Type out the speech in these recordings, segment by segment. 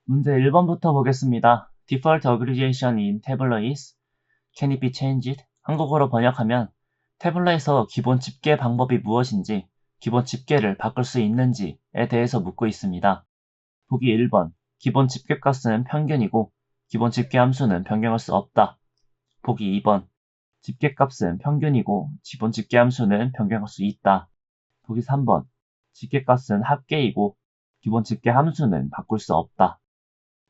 문제 1번부터 보겠습니다. Default aggregation in tabular is can it be changed? 한국어로 번역하면 태블러에서 기본 집계 방법이 무엇인지, 기본 집계를 바꿀 수 있는지에 대해서 묻고 있습니다. 보기 1번, 기본 집계값은 평균이고 기본 집계 함수는 변경할 수 없다. 보기 2번, 집계값은 평균이고 기본 집계 함수는 변경할 수 있다. 보기 3번, 집계값은 합계이고 기본 집계 함수는 바꿀 수 없다.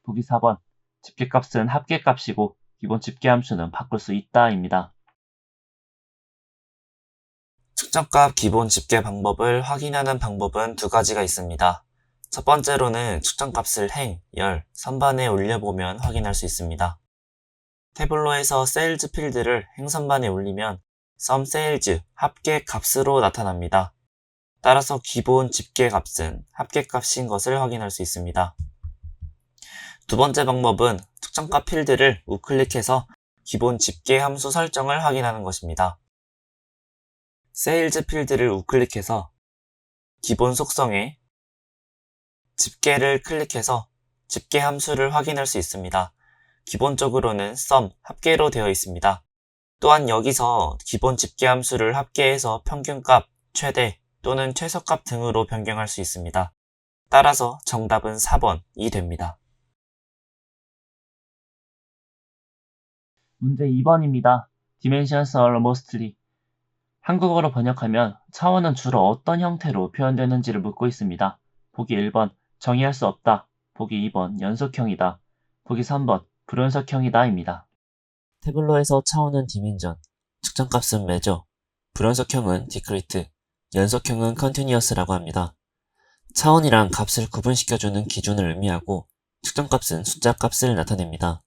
보기 4번, 집계값은 합계값이고 기본 집계 함수는 바꿀 수 있다입니다. 측정값 기본 집계 방법을 확인하는 방법은 두 가지가 있습니다. 첫 번째로는 측정값을 행, 열, 선반에 올려보면 확인할 수 있습니다. 태블로에서 세일즈 필드를 행선반에 올리면 sum sales 합계 값으로 나타납니다. 따라서 기본 집계 값은 합계 값인 것을 확인할 수 있습니다. 두 번째 방법은 측정값 필드를 우클릭해서 기본 집계 함수 설정을 확인하는 것입니다. 세일즈 필드를 우클릭해서 기본 속성에 집계를 클릭해서 집계 함수를 확인할 수 있습니다. 기본적으로는 sum, 합계로 되어 있습니다. 또한 여기서 기본 집계 함수를 합계해서 평균값, 최대 또는 최소값 등으로 변경할 수 있습니다. 따라서 정답은 4번이 됩니다. 문제 2번입니다. Dimensions are mostly. 한국어로 번역하면 차원은 주로 어떤 형태로 표현되는지를 묻고 있습니다. 보기 1번, 정의할 수 없다. 보기 2번, 연속형이다. 보기 3번, 불연속형이다입니다. 태블로에서 차원은 디멘전, 측정값은 measure, 불연속형은 decrete, 연속형은 continuous라고 합니다. 차원이란 값을 구분시켜주는 기준을 의미하고 측정값은 숫자 값을 나타냅니다.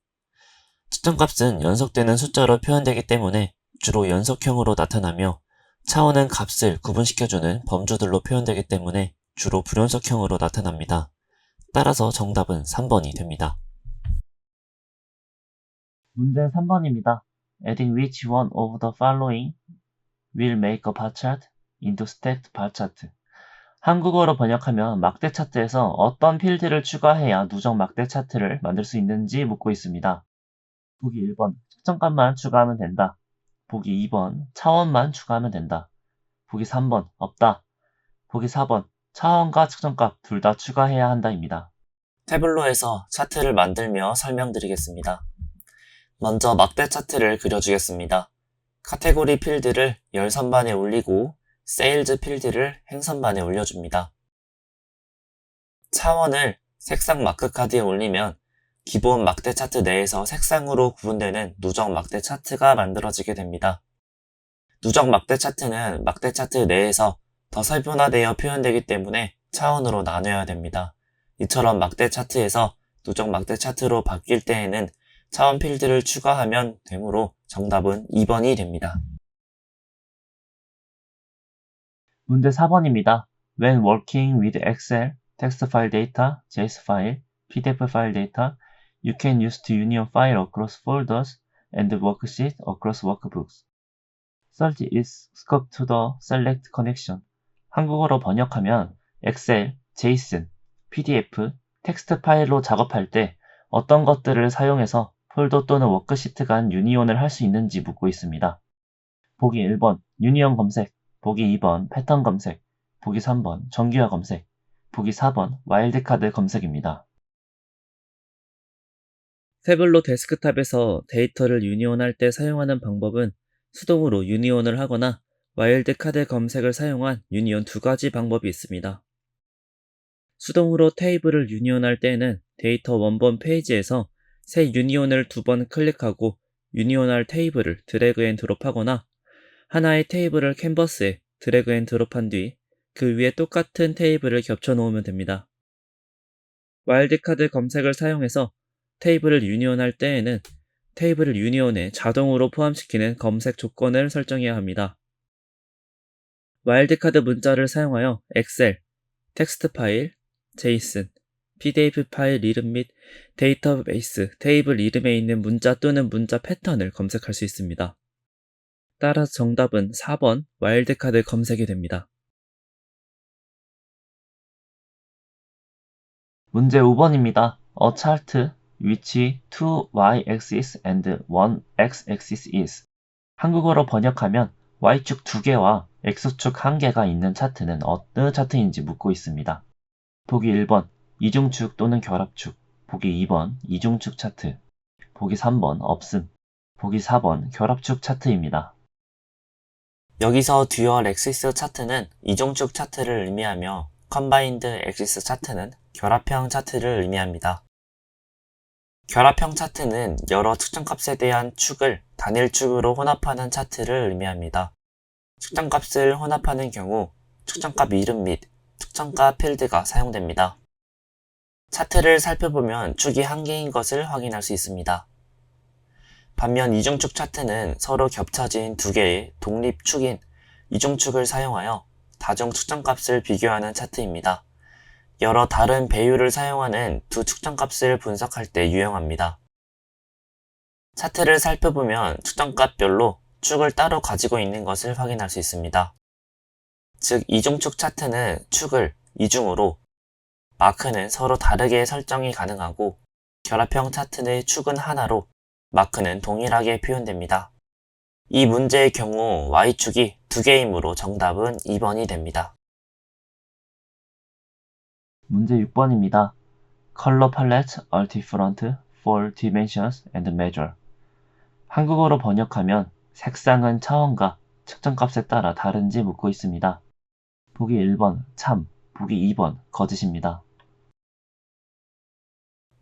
측정값은 연속되는 숫자로 표현되기 때문에 주로 연속형으로 나타나며 차원은 값을 구분시켜주는 범주들로 표현되기 때문에 주로 불연속형으로 나타납니다. 따라서 정답은 3번이 됩니다. 문제 3번입니다. Adding which one of the following will make a bar chart into stacked bar chart. 한국어로 번역하면 막대 차트에서 어떤 필드를 추가해야 누적 막대 차트를 만들 수 있는지 묻고 있습니다. 보기 1번, 측정값만 추가하면 된다. 보기 2번, 차원만 추가하면 된다. 보기 3번, 없다. 보기 4번, 차원과 측정값 둘 다 추가해야 한다입니다. 태블로에서 차트를 만들며 설명드리겠습니다. 먼저 막대 차트를 그려주겠습니다. 카테고리 필드를 열 선반에 올리고 세일즈 필드를 행선반에 올려줍니다. 차원을 색상 마크 카드에 올리면 기본 막대 차트 내에서 색상으로 구분되는 누적 막대 차트가 만들어지게 됩니다. 누적 막대 차트는 막대 차트 내에서 더 세분화되어 표현되기 때문에 차원으로 나눠야 됩니다. 이처럼 막대 차트에서 누적 막대 차트로 바뀔 때에는 차원 필드를 추가하면 되므로 정답은 2번이 됩니다. 문제 4번입니다. When working with Excel, text file data, JS file, PDF file data, you can use to union file across folders and worksheet across workbooks. Search is scope to the select connection. 한국어로 번역하면 엑셀, JSON, PDF, 텍스트 파일로 작업할 때 어떤 것들을 사용해서 폴더 또는 워크시트 간 유니온을 할 수 있는지 묻고 있습니다. 보기 1번 유니온 검색, 보기 2번 패턴 검색, 보기 3번 정규화 검색, 보기 4번 와일드카드 검색입니다. 태블로 데스크탑에서 데이터를 유니온할 때 사용하는 방법은 수동으로 유니온을 하거나 와일드카드 검색을 사용한 유니온 두 가지 방법이 있습니다. 수동으로 테이블을 유니온할 때에는 데이터 원본 페이지에서 새 유니온을 두 번 클릭하고 유니온할 테이블을 드래그 앤 드롭하거나 하나의 테이블을 캔버스에 드래그 앤 드롭한 뒤 그 위에 똑같은 테이블을 겹쳐 놓으면 됩니다. 와일드카드 검색을 사용해서 테이블을 유니온할 때에는 테이블을 유니온에 자동으로 포함시키는 검색 조건을 설정해야 합니다. 와일드카드 문자를 사용하여 엑셀, 텍스트 파일, JSON, PDF 파일 이름 및 데이터베이스 테이블 이름에 있는 문자 또는 문자 패턴을 검색할 수 있습니다. 따라서 정답은 4번 와일드카드 검색이 됩니다. 문제 5번입니다. A chart which two y-axis and one x-axis is. 한국어로 번역하면 y축 2개와 x축 1개가 있는 차트는 어느 차트인지 묻고 있습니다. 보기 1번 이중축 또는 결합축, 보기 2번 이중축 차트, 보기 3번 없음, 보기 4번 결합축 차트입니다. 여기서 듀얼 엑시스 차트는 이중축 차트를 의미하며 컴바인드 엑시스 차트는 결합형 차트를 의미합니다. 결합형 차트는 여러 측정값에 대한 축을 단일축으로 혼합하는 차트를 의미합니다. 측정값을 혼합하는 경우 측정값 이름 및 측정값 필드가 사용됩니다. 차트를 살펴보면 축이 한 개인 것을 확인할 수 있습니다. 반면 이중축 차트는 서로 겹쳐진 두 개의 독립축인 이중축을 사용하여 다중 측정값을 비교하는 차트입니다. 여러 다른 배율을 사용하는 두 측정값을 분석할 때 유용합니다. 차트를 살펴보면 측정값별로 축을 따로 가지고 있는 것을 확인할 수 있습니다. 즉 이중축 차트는 축을 이중으로, 마크는 서로 다르게 설정이 가능하고 결합형 차트의 축은 하나로 마크는 동일하게 표현됩니다. 이 문제의 경우 Y축이 2개이므로 정답은 2번이 됩니다. 문제 6번입니다. Color palettes are different for dimensions and measure. 한국어로 번역하면 색상은 차원과 측정값에 따라 다른지 묻고 있습니다. 보기 1번 참, 보기 2번 거짓입니다.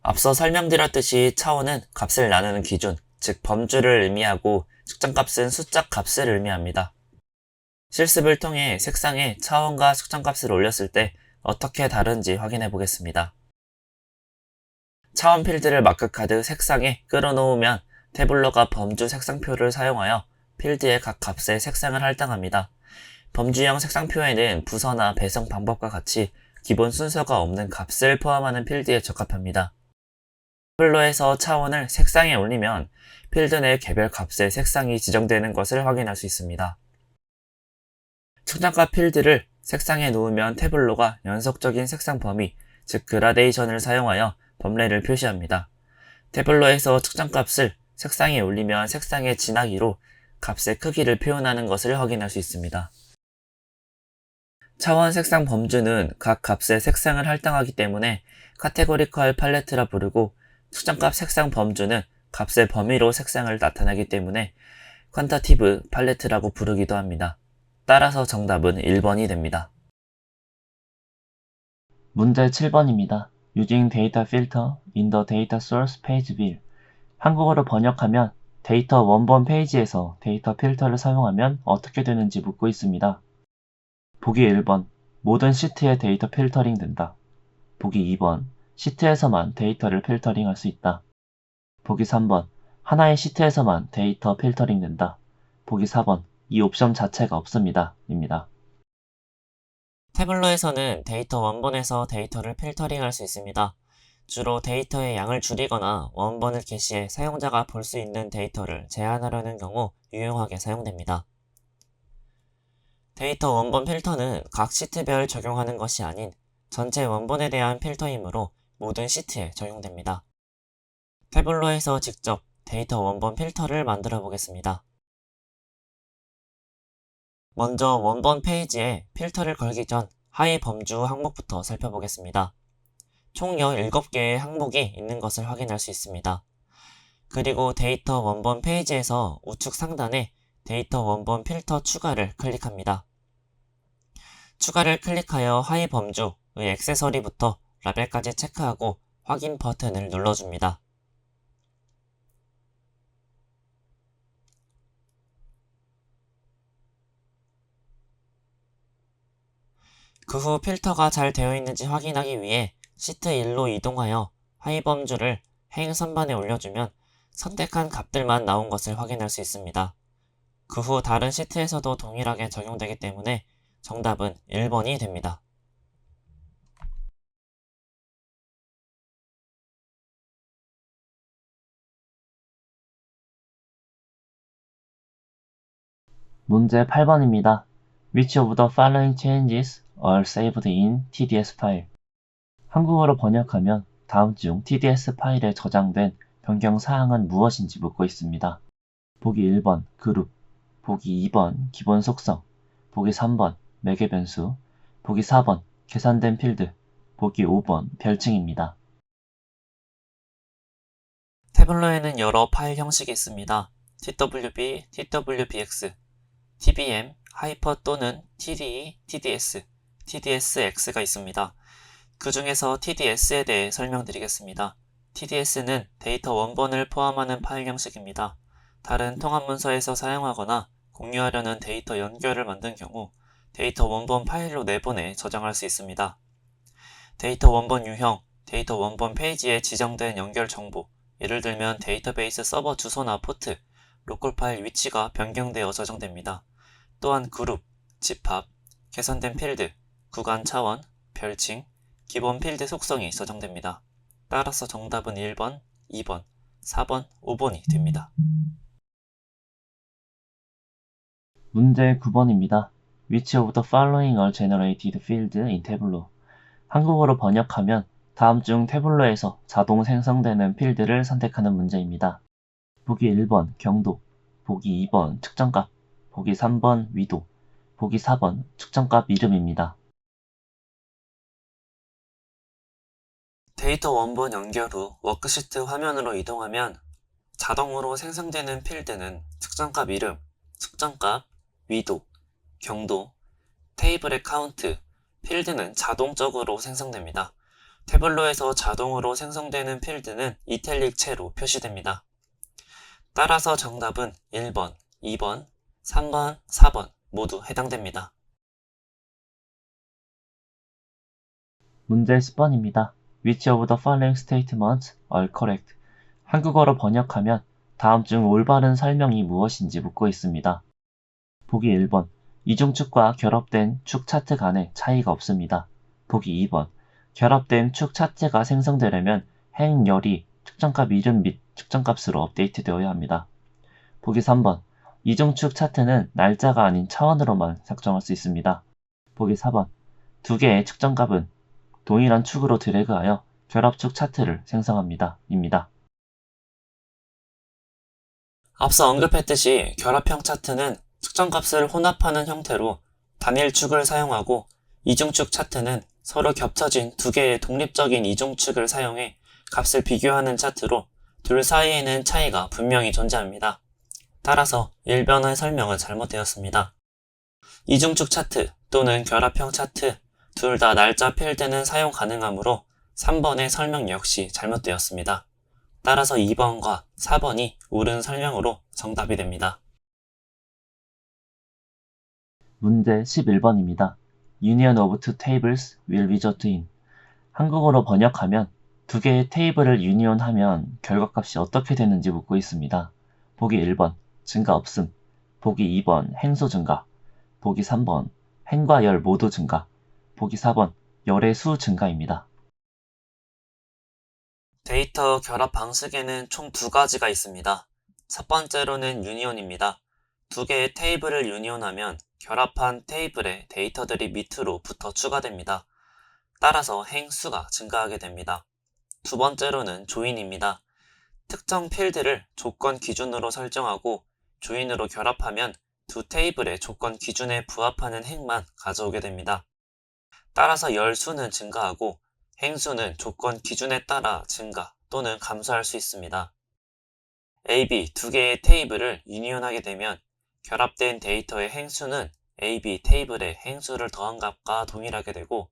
앞서 설명드렸듯이 차원은 값을 나누는 기준, 즉 범주를 의미하고 측정값은 숫자 값을 의미합니다. 실습을 통해 색상에 차원과 측정값을 올렸을 때 어떻게 다른지 확인해 보겠습니다. 차원 필드를 마크카드 색상에 끌어놓으면 태블러가 범주 색상표를 사용하여 필드의 각 값의 색상을 할당합니다. 범주형 색상표에는 부서나 배성 방법과 같이 기본 순서가 없는 값을 포함하는 필드에 적합합니다. 태블러에서 차원을 색상에 올리면 필드 내 개별 값의 색상이 지정되는 것을 확인할 수 있습니다. 측정값 필드를 색상에 놓으면 태블러가 연속적인 색상 범위, 즉 그라데이션을 사용하여 범례를 표시합니다. 태블러에서 측정값을 색상에 올리면 색상의 진하기로 값의 크기를 표현하는 것을 확인할 수 있습니다. 차원 색상 범주는 각 값의 색상을 할당하기 때문에 카테고리컬 팔레트라 부르고, 측정값 색상 범주는 값의 범위로 색상을 나타내기 때문에 퀀타티브 팔레트라고 부르기도 합니다. 따라서 정답은 1번이 됩니다. 문제 7번입니다. Using data filter in the data source page view. 한국어로 번역하면 데이터 원본 페이지에서 데이터 필터를 사용하면 어떻게 되는지 묻고 있습니다. 보기 1번 모든 시트에 데이터 필터링 된다. 보기 2번 시트에서만 데이터를 필터링 할 수 있다. 보기 3번 하나의 시트에서만 데이터 필터링 된다. 보기 4번 이 옵션 자체가 없습니다. 입니다. 태블러에서는 데이터 원본에서 데이터를 필터링할 수 있습니다. 주로 데이터의 양을 줄이거나 원본을 게시해 사용자가 볼 수 있는 데이터를 제한하려는 경우 유용하게 사용됩니다. 데이터 원본 필터는 각 시트별 적용하는 것이 아닌 전체 원본에 대한 필터이므로 모든 시트에 적용됩니다. 태블러에서 직접 데이터 원본 필터를 만들어 보겠습니다. 먼저 원본 페이지에 필터를 걸기 전 하위 범주 항목부터 살펴보겠습니다. 총 17개의 항목이 있는 것을 확인할 수 있습니다. 그리고 데이터 원본 페이지에서 우측 상단에 데이터 원본 필터 추가를 클릭합니다. 추가를 클릭하여 하위 범주의 액세서리부터 라벨까지 체크하고 확인 버튼을 눌러줍니다. 그 후 필터가 잘 되어 있는지 확인하기 위해 시트 1로 이동하여 하위 범주를 행 선반에 올려주면 선택한 값들만 나온 것을 확인할 수 있습니다. 그 후 다른 시트에서도 동일하게 적용되기 때문에 정답은 1번이 됩니다. 문제 8번입니다. Which of the following changes are saved in TDS 파일? 한국어로 번역하면 다음 중 TDS 파일에 저장된 변경 사항은 무엇인지 묻고 있습니다. 보기 1번 그룹, 보기 2번 기본 속성, 보기 3번 매개 변수, 보기 4번 계산된 필드, 보기 5번 별칭입니다. 태블러에는 여러 파일 형식이 있습니다. TWB, TWBX, TBM, 하이퍼 또는 TDE, TDS, TDSX가 있습니다. 그 중에서 TDS에 대해 설명드리겠습니다. TDS는 데이터 원본을 포함하는 파일 형식입니다. 다른 통합 문서에서 사용하거나 공유하려는 데이터 연결을 만든 경우 데이터 원본 파일로 내보내 저장할 수 있습니다. 데이터 원본 유형, 데이터 원본 페이지에 지정된 연결 정보, 예를 들면 데이터베이스 서버 주소나 포트, 로컬 파일 위치가 변경되어 저장됩니다. 또한 그룹, 집합, 계산된 필드, 구간 차원, 별칭, 기본 필드 속성이 저장됩니다. 따라서 정답은 1번, 2번, 4번, 5번이 됩니다. 문제 9번입니다. Which of the following are generated field in Tableau? 한국어로 번역하면 다음 중 태블로에서 자동 생성되는 필드를 선택하는 문제입니다. 보기 1번 경도, 보기 2번 측정값, 보기 3번 위도, 보기 4번 측정값 이름입니다. 데이터 원본 연결 후 워크시트 화면으로 이동하면 자동으로 생성되는 필드는 측정값 이름, 측정값, 위도, 경도, 테이블의 카운트, 필드는 자동적으로 생성됩니다. 태블로에서 자동으로 생성되는 필드는 이탈릭체로 표시됩니다. 따라서 정답은 1번, 2번, 3번, 4번 모두 해당됩니다. 문제 10번입니다. Which of the following statements are correct? 한국어로 번역하면 다음 중 올바른 설명이 무엇인지 묻고 있습니다. 보기 1번 이중축과 결합된 축 차트 간에 차이가 없습니다. 보기 2번 결합된 축 차트가 생성되려면 행열이 측정값 이름 및 측정값으로 업데이트되어야 합니다. 보기 3번 이중축 차트는 날짜가 아닌 차원으로만 작성할 수 있습니다. 보기 4번 두 개의 측정값은 동일한 축으로 드래그하여 결합축 차트를 생성합니다. 입니다. 앞서 언급했듯이 결합형 차트는 측정값을 혼합하는 형태로 단일축을 사용하고 이중축 차트는 서로 겹쳐진 두 개의 독립적인 이중축을 사용해 값을 비교하는 차트로 둘 사이에는 차이가 분명히 존재합니다. 따라서 1번의 설명은 잘못되었습니다. 이중축 차트 또는 결합형 차트 둘 다 날짜 필드는 사용 가능하므로 3번의 설명 역시 잘못되었습니다. 따라서 2번과 4번이 옳은 설명으로 정답이 됩니다. 문제 11번입니다. Union of two tables will result in. 한국어로 번역하면 두 개의 테이블을 유니온하면 결과값이 어떻게 되는지 묻고 있습니다. 보기 1번 증가 없음, 보기 2번 행소 증가, 보기 3번 행과 열 모두 증가, 보기 4번 열의 수 증가입니다. 데이터 결합 방식에는 총 두 가지가 있습니다. 첫 번째로는 유니온입니다. 두 개의 테이블을 유니온하면 결합한 테이블에 데이터들이 밑으로 붙어 추가됩니다. 따라서 행수가 증가하게 됩니다. 두 번째로는 조인입니다. 특정 필드를 조건 기준으로 설정하고 조인으로 결합하면 두 테이블의 조건 기준에 부합하는 행만 가져오게 됩니다. 따라서 열수는 증가하고 행수는 조건 기준에 따라 증가 또는 감소할 수 있습니다. A, B 두 개의 테이블을 유니온하게 되면 결합된 데이터의 행수는 A, B 테이블의 행수를 더한 값과 동일하게 되고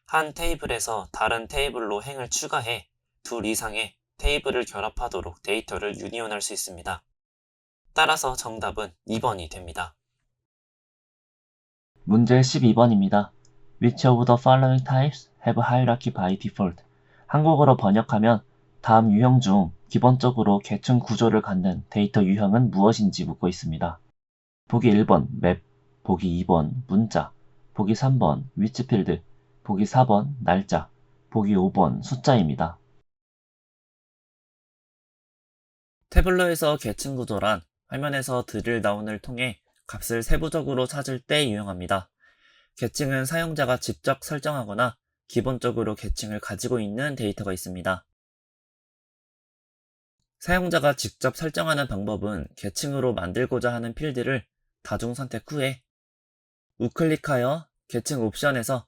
한 테이블에서 다른 테이블로 행을 추가해 둘 이상의 테이블을 결합하도록 데이터를 유니온할 수 있습니다. 따라서 정답은 2번이 됩니다. 문제 12번입니다. Which of the following types have hierarchy by default? 한국어로 번역하면 다음 유형 중 기본적으로 계층 구조를 갖는 데이터 유형은 무엇인지 묻고 있습니다. 보기 1번 맵, 보기 2번 문자, 보기 3번 위치필드, 보기 4번 날짜, 보기 5번 숫자입니다. 태블러에서 계층 구조란 화면에서 드릴 다운을 통해 값을 세부적으로 찾을 때 유용합니다. 계층은 사용자가 직접 설정하거나 기본적으로 계층을 가지고 있는 데이터가 있습니다. 사용자가 직접 설정하는 방법은 계층으로 만들고자 하는 필드를 다중 선택 후에 우클릭하여 계층 옵션에서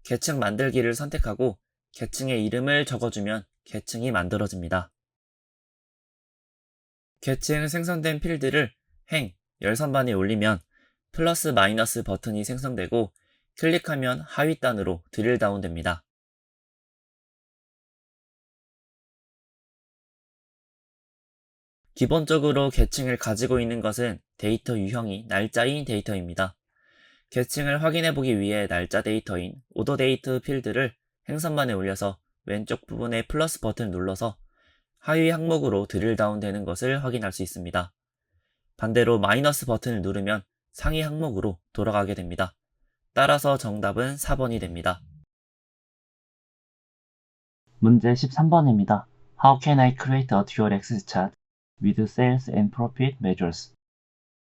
계층 만들기를 선택하고 계층의 이름을 적어주면 계층이 만들어집니다. 계층 생성된 필드를 행, 열선반에 올리면 플러스 마이너스 버튼이 생성되고 클릭하면 하위 단으로 드릴 다운 됩니다. 기본적으로 계층을 가지고 있는 것은 데이터 유형이 날짜인 데이터입니다. 계층을 확인해보기 위해 날짜 데이터인 오더데이트 필드를 행선반에 올려서 왼쪽 부분에 플러스 버튼을 눌러서 하위 항목으로 드릴 다운 되는 것을 확인할 수 있습니다. 반대로 마이너스 버튼을 누르면 상위 항목으로 돌아가게 됩니다. 따라서 정답은 4번이 됩니다. 문제 13번입니다. How can I create a dual axis chart with sales and profit measures?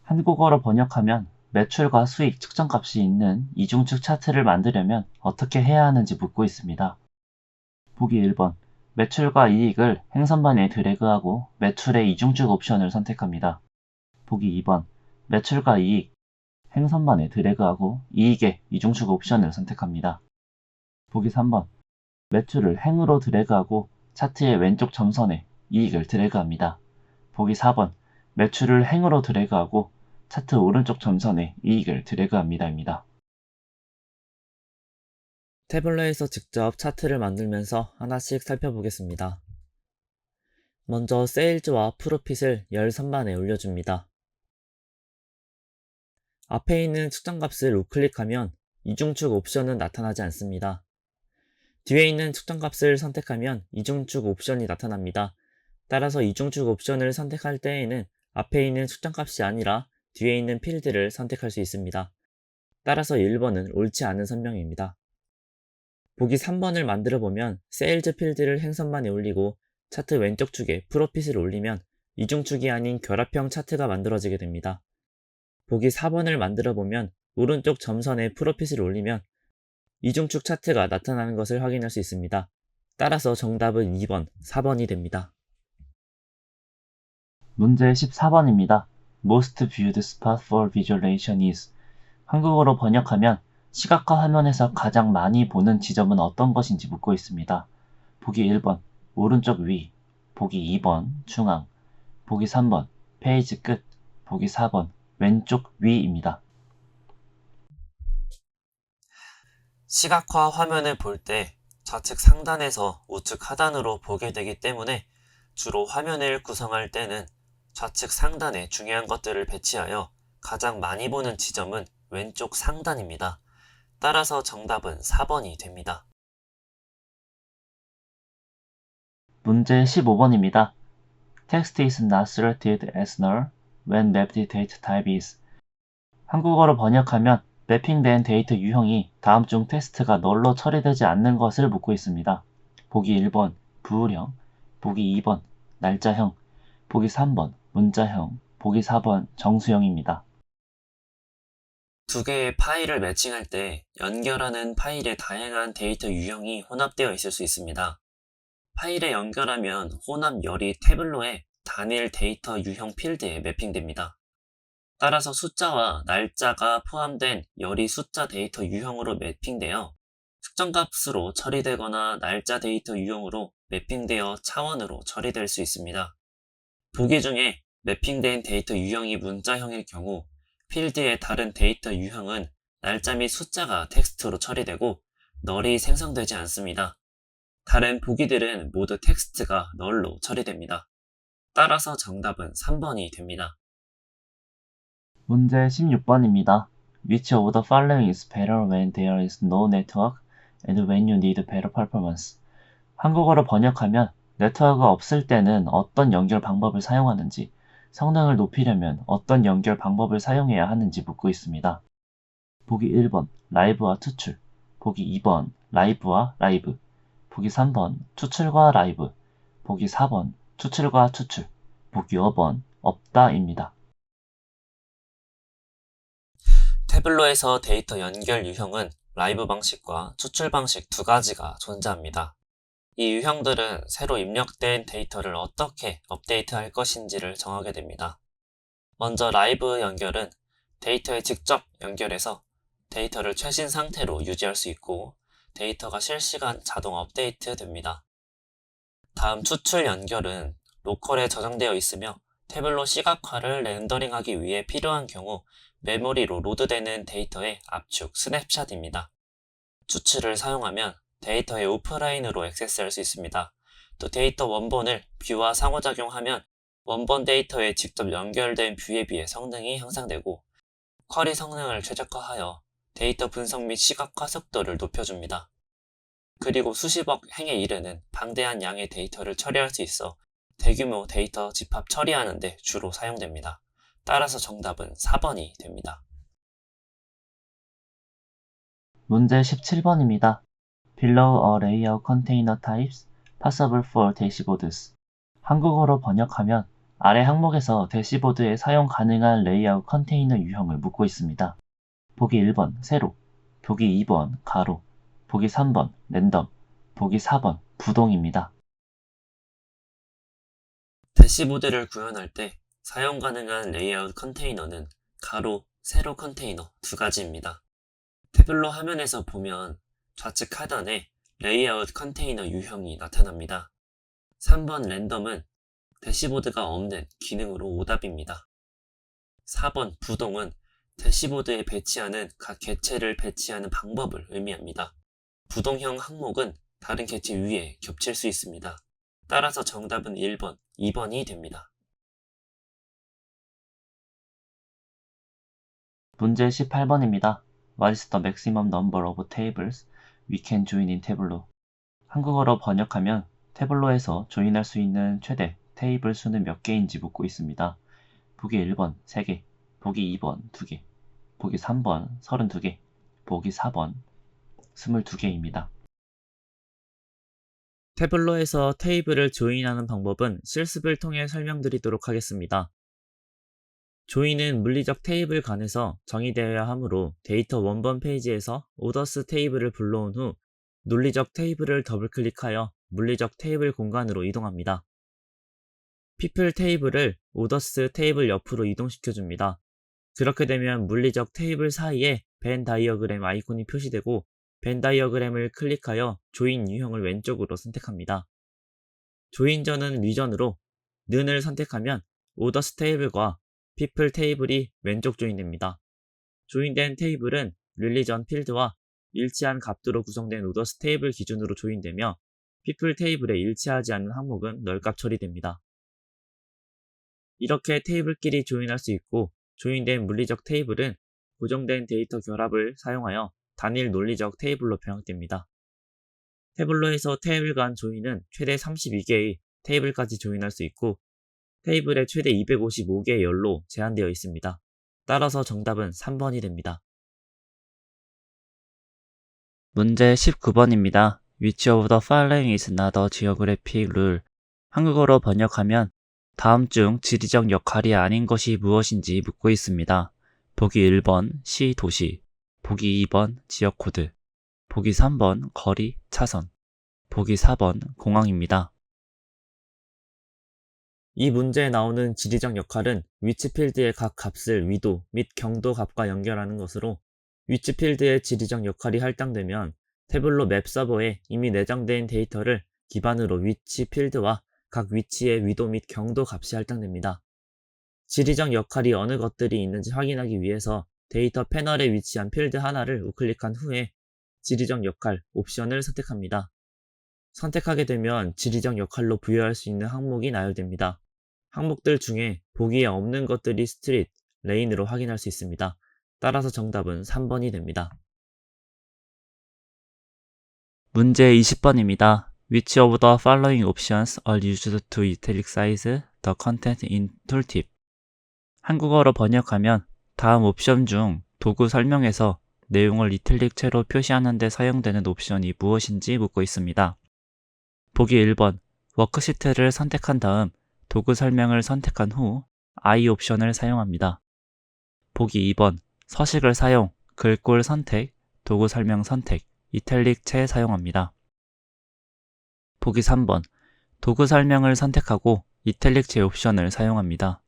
한국어로 번역하면 매출과 수익 측정값이 있는 이중축 차트를 만들려면 어떻게 해야 하는지 묻고 있습니다. 보기 1번. 매출과 이익을 행선반에 드래그하고 매출의 이중축 옵션을 선택합니다. 보기 2번. 매출과 이익, 행선반에 드래그하고 이익의 이중축 옵션을 선택합니다. 보기 3번. 매출을 행으로 드래그하고 차트의 왼쪽 점선에 이익을 드래그합니다. 보기 4번. 매출을 행으로 드래그하고 차트 오른쪽 점선에 이익을 드래그합니다입니다. 태블러에서 직접 차트를 만들면서 하나씩 살펴보겠습니다. 먼저 세일즈와 프로핏을 열 선반에 올려줍니다. 앞에 있는 측정값을 우클릭하면 이중축 옵션은 나타나지 않습니다. 뒤에 있는 측정값을 선택하면 이중축 옵션이 나타납니다. 따라서 이중축 옵션을 선택할 때에는 앞에 있는 측정값이 아니라 뒤에 있는 필드를 선택할 수 있습니다. 따라서 1번은 옳지 않은 설명입니다. 보기 3번을 만들어 보면 세일즈 필드를 행선반에 올리고 차트 왼쪽 축에 프로핏을 올리면 이중축이 아닌 결합형 차트가 만들어지게 됩니다. 보기 4번을 만들어 보면 오른쪽 점선에 프로핏을 올리면 이중축 차트가 나타나는 것을 확인할 수 있습니다. 따라서 정답은 2번, 4번이 됩니다. 문제 14번입니다. Most viewed spot for visualization is. 한국어로 번역하면 시각화 화면에서 가장 많이 보는 지점은 어떤 것인지 묻고 있습니다. 보기 1번 오른쪽 위, 보기 2번 중앙, 보기 3번 페이지 끝, 보기 4번 왼쪽 위입니다. 시각화 화면을 볼 때 좌측 상단에서 우측 하단으로 보게 되기 때문에 주로 화면을 구성할 때는 좌측 상단에 중요한 것들을 배치하여 가장 많이 보는 지점은 왼쪽 상단입니다. 따라서 정답은 4번이 됩니다. 문제 15번입니다. Text is not selected as null when mapped data type is. 한국어로 번역하면 매핑된 데이터 유형이 다음 중 텍스트가 널로 처리되지 않는 것을 묻고 있습니다. 보기 1번 부호령, 보기 2번 날짜형, 보기 3번 문자형, 보기 4번 정수형입니다. 두 개의 파일을 매칭할 때 연결하는 파일의 다양한 데이터 유형이 혼합되어 있을 수 있습니다. 파일에 연결하면 혼합 열이 태블로의 단일 데이터 유형 필드에 매핑됩니다. 따라서 숫자와 날짜가 포함된 열이 숫자 데이터 유형으로 매핑되어 측정값으로 처리되거나 날짜 데이터 유형으로 매핑되어 차원으로 처리될 수 있습니다. 보기 중에 매핑된 데이터 유형이 문자형일 경우 필드의 다른 데이터 유형은 날짜 및 숫자가 텍스트로 처리되고 널이 생성되지 않습니다. 다른 보기들은 모두 텍스트가 널로 처리됩니다. 따라서 정답은 3번이 됩니다. 문제 16번입니다. Which of the following is better when there is no network and when you need better performance? 한국어로 번역하면 네트워크가 없을 때는 어떤 연결 방법을 사용하는지, 성능을 높이려면 어떤 연결 방법을 사용해야 하는지 묻고 있습니다. 보기 1번 라이브와 추출, 보기 2번 라이브와 라이브, 보기 3번 추출과 라이브, 보기 4번 추출과 추출, 보기 5번 없다입니다. 태블로에서 데이터 연결 유형은 라이브 방식과 추출 방식 두 가지가 존재합니다. 이 유형들은 새로 입력된 데이터를 어떻게 업데이트할 것인지를 정하게 됩니다. 먼저 라이브 연결은 데이터에 직접 연결해서 데이터를 최신 상태로 유지할 수 있고 데이터가 실시간 자동 업데이트 됩니다. 다음 추출 연결은 로컬에 저장되어 있으며 태블로 시각화를 렌더링하기 위해 필요한 경우 메모리로 로드되는 데이터의 압축, 스냅샷입니다. 추출을 사용하면 데이터의 오프라인으로 액세스할 수 있습니다. 또 데이터 원본을 뷰와 상호작용하면 원본 데이터에 직접 연결된 뷰에 비해 성능이 향상되고 쿼리 성능을 최적화하여 데이터 분석 및 시각화 속도를 높여줍니다. 그리고 수십억 행에 이르는 방대한 양의 데이터를 처리할 수 있어 대규모 데이터 집합 처리하는 데 주로 사용됩니다. 따라서 정답은 4번이 됩니다. 문제 17번입니다. Below a layout container types possible for dashboards. 한국어로 번역하면 아래 항목에서 대시보드에 사용 가능한 레이아웃 컨테이너 유형을 묻고 있습니다. 보기 1번 세로, 보기 2번 가로, 보기 3번 랜덤, 보기 4번 부동입니다. 대시보드를 구현할 때 사용 가능한 레이아웃 컨테이너는 가로, 세로 컨테이너 두 가지입니다. 태블로 화면에서 보면 좌측 하단에 레이아웃 컨테이너 유형이 나타납니다. 3번 랜덤은 대시보드가 없는 기능으로 오답입니다. 4번 부동은 대시보드에 배치하는 각 개체를 배치하는 방법을 의미합니다. 부동형 항목은 다른 개체 위에 겹칠 수 있습니다. 따라서 정답은 1번, 2번이 됩니다. 문제 18번입니다. What is the maximum number of tables we can join in Tableau? 한국어로 번역하면 태블로에서 조인할 수 있는 최대 테이블 수는 몇 개인지 묻고 있습니다. 보기 1번 3개, 보기 2번 2개, 보기 3번 32개, 보기 4번 22개입니다. 태블로에서 테이블을 조인하는 방법은 실습을 통해 설명드리도록 하겠습니다. 조인은 물리적 테이블 간에서 정의되어야 하므로 데이터 원본 페이지에서 오더스 테이블을 불러온 후 논리적 테이블을 더블클릭하여 물리적 테이블 공간으로 이동합니다. people 테이블을 오더스 테이블 옆으로 이동시켜줍니다. 그렇게 되면 물리적 테이블 사이에 벤 다이어그램 아이콘이 표시되고 벤 다이어그램을 클릭하여 조인 유형을 왼쪽으로 선택합니다. 조인 전은 리전으로 는을 선택하면 오더스 테이블과 people 테이블이 왼쪽 조인됩니다. 조인된 테이블은 릴리전 필드와 일치한 값으로 구성된 오더스 테이블 기준으로 조인되며 people 테이블에 일치하지 않는 항목은 널값 처리됩니다. 이렇게 테이블끼리 조인할 수 있고 조인된 물리적 테이블은 고정된 데이터 결합을 사용하여 단일 논리적 테이블로 병합됩니다. 태블로에서 테이블 간 조인은 최대 32개의 테이블까지 조인할 수 있고 테이블에 최대 255개의 열로 제한되어 있습니다. 따라서 정답은 3번이 됩니다. 문제 19번입니다. Which of the following is not a geographic rule? 한국어로 번역하면 다음 중 지리적 역할이 아닌 것이 무엇인지 묻고 있습니다. 보기 1번 시, 도시, 보기 2번 지역 코드, 보기 3번 거리, 차선, 보기 4번 공항입니다. 이 문제에 나오는 지리적 역할은 위치 필드의 각 값을 위도 및 경도 값과 연결하는 것으로 위치 필드의 지리적 역할이 할당되면 태블로 맵 서버에 이미 내장된 데이터를 기반으로 위치 필드와 각 위치의 위도 및 경도 값이 할당됩니다. 지리적 역할이 어느 것들이 있는지 확인하기 위해서 데이터 패널에 위치한 필드 하나를 우클릭한 후에 지리적 역할 옵션을 선택합니다. 선택하게 되면 지리적 역할로 부여할 수 있는 항목이 나열됩니다. 항목들 중에 보기에 없는 것들이 스트릿, 레인으로 확인할 수 있습니다. 따라서 정답은 3번이 됩니다. 문제 20번입니다. Which of the following options are used to italicize the content in tooltip? 한국어로 번역하면 다음 옵션 중 도구 설명에서 내용을 이탈릭체로 표시하는 데 사용되는 옵션이 무엇인지 묻고 있습니다. 보기 1번 워크시트를 선택한 다음 도구 설명을 선택한 후 I 옵션을 사용합니다. 보기 2번 서식을 사용, 글꼴 선택, 도구 설명 선택, 이탈릭체 사용합니다. 보기 3번, 도구 설명을 선택하고 이탈릭체 옵션을 사용합니다.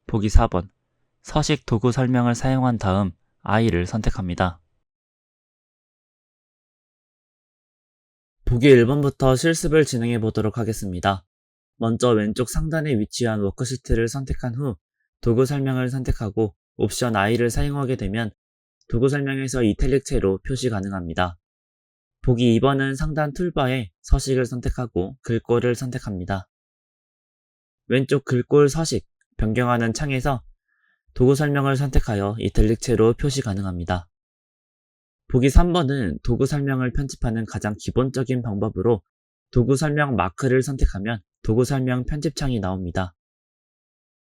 보기 4번, 서식 도구 설명을 사용한 다음 I를 선택합니다. 보기 1번부터 실습을 진행해 보도록 하겠습니다. 먼저 왼쪽 상단에 위치한 워크시트를 선택한 후 도구 설명을 선택하고 옵션 I를 사용하게 되면 도구 설명에서 이탈릭체로 표시 가능합니다. 보기 2번은 상단 툴바에 서식을 선택하고 글꼴을 선택합니다. 왼쪽 글꼴 서식, 변경하는 창에서 도구 설명을 선택하여 이탈릭체로 표시 가능합니다. 보기 3번은 도구 설명을 편집하는 가장 기본적인 방법으로 도구 설명 마크를 선택하면 도구 설명 편집창이 나옵니다.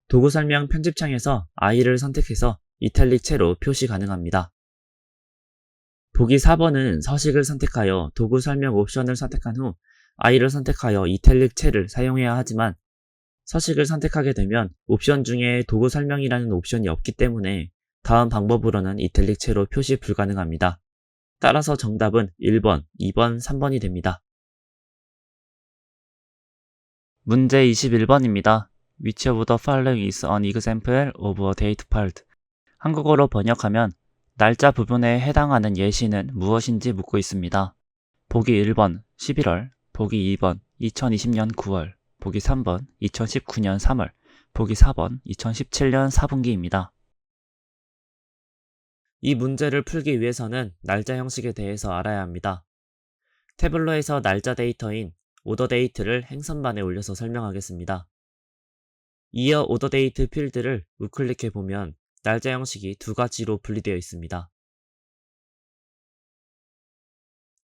도구 설명 편집창에서 I를 선택해서 이탈릭체로 표시 가능합니다. 보기 4번은 서식을 선택하여 도구 설명 옵션을 선택한 후 I를 선택하여 이탈릭체를 사용해야 하지만 서식을 선택하게 되면 옵션 중에 도구 설명이라는 옵션이 없기 때문에 다음 방법으로는 이탈릭체로 표시 불가능합니다. 따라서 정답은 1번, 2번, 3번이 됩니다. 문제 21번입니다. Which of the following is an example of a date field? 한국어로 번역하면 날짜 부분에 해당하는 예시는 무엇인지 묻고 있습니다. 보기 1번 11월, 보기 2번 2020년 9월, 보기 3번 2019년 3월, 보기 4번 2017년 4분기입니다. 이 문제를 풀기 위해서는 날짜 형식에 대해서 알아야 합니다. 태블로에서 날짜 데이터인 오더 데이트를 행선반에 올려서 설명하겠습니다. 이어 오더 데이트 필드를 우클릭해 보면 날짜 형식이 두 가지로 분리되어 있습니다.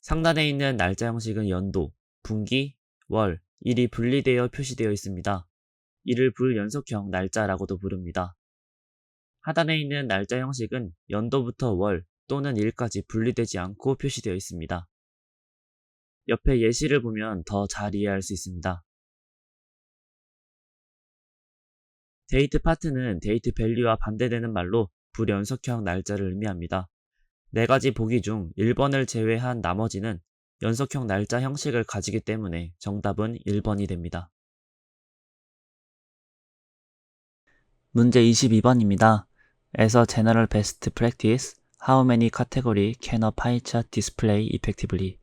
상단에 있는 날짜 형식은 연도, 분기, 월, 일이 분리되어 표시되어 있습니다. 이를 불연속형 날짜라고도 부릅니다. 하단에 있는 날짜 형식은 연도부터 월 또는 일까지 분리되지 않고 표시되어 있습니다. 옆에 예시를 보면 더 잘 이해할 수 있습니다. 데이트 파트는 데이트 밸류와 반대되는 말로 불연속형 날짜를 의미합니다. 4가지 보기 중 1번을 제외한 나머지는 연속형 날짜 형식을 가지기 때문에 정답은 1번이 됩니다. 문제 22번입니다. As a general best practice, how many category can a pie chart display effectively?